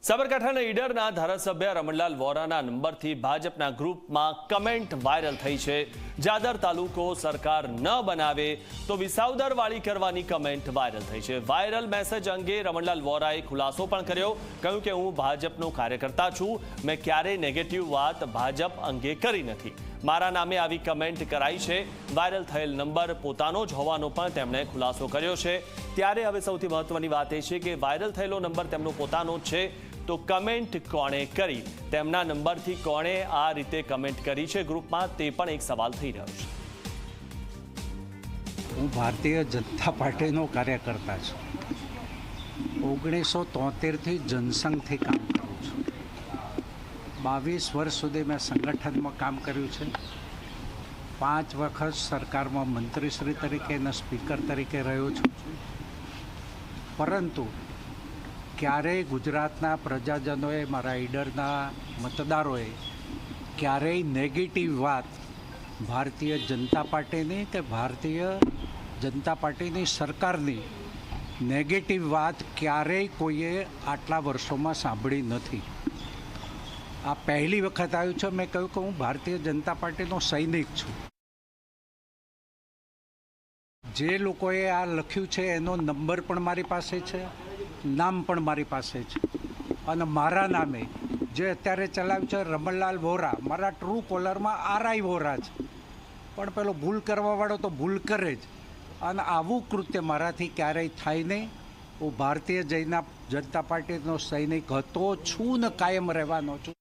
સાબરકાંઠાના ઈડરના ધારાસભ્ય રમણલાલ વોરાના નંબરથી ભાજપના ગ્રુપમાં કમેન્ટ વાયરલ થઈ છે। જાદર તાલુકો સરકાર ન બનાવે તો વિસાવદરવાળી કરવાની કમેન્ટ વાયરલ થઈ છે। વાયરલ મેસેજ અંગે રમણલાલ વોરાએ ખુલાસો પણ કર્યો। કહ્યું કે હું ભાજપનો કાર્યકર્તા છું, મેં ક્યારેય નેગેટિવ વાત ભાજપ અંગે કરી નથી। મારા નામે આવી કમેન્ટ કરાઈ છે। વાયરલ થયેલ નંબર પોતાનો જ હોવાનો પણ તેમણે ખુલાસો કર્યો છે। ત્યારે હવે સૌથી મહત્વની વાત એ છે કે વાયરલ થયેલો નંબર તેમનો પોતાનો જ છે, તો કમેન્ટ કોણે કરી, તેમના નંબરથી કોણે આ રીતે કમેન્ટ કરી છે ગ્રુપમાં, તે પણ એક સવાલ થઈ રહ્યો છે। હું ભારતીય જનતા પાર્ટીનો કાર્યકર્તા છું। 1973થી જનસંઘથી કામ કરું છું। 22 વર્ષ સુધી મેં સંગઠનમાં કામ કર્યું છે। 5 વખત સરકારમાં મંત્રીશ્રી તરીકે અને સ્પીકર તરીકે રહ્યો છું। પરંતુ ક્યારેય ગુજરાતના પ્રજાજનોએ, મારા ઈડરના મતદારોએ ક્યારેય નેગેટિવ વાત ભારતીય જનતા પાર્ટીની કે ભારતીય જનતા પાર્ટીની સરકારની નેગેટિવ વાત ક્યારેય કોઈએ આટલા વર્ષોમાં સાંભળી નથી। આ પહેલી વખત આવ્યું છે। મેં કહ્યું કે હું ભારતીય જનતા પાર્ટીનો સૈનિક છું। જે લોકોએ આ લખ્યું છે એનો નંબર પણ મારી પાસે છે, નામ પણ મારી પાસે છે, અને મારા નામે જે અત્યારે ચલાવ્યું છે રમણલાલ વોરા, મારા ટ્રુ કોલરમાં RI વોરા છે, પણ પેલો ભૂલ કરવાવાળો તો ભૂલ કરે જ, અને આવું કૃત્ય મારાથી ક્યારેય થાય નહીં। હું ભારતીય જનતા પાર્ટીનો સૈનિક હતો, છું ને કાયમ રહેવાનો છું।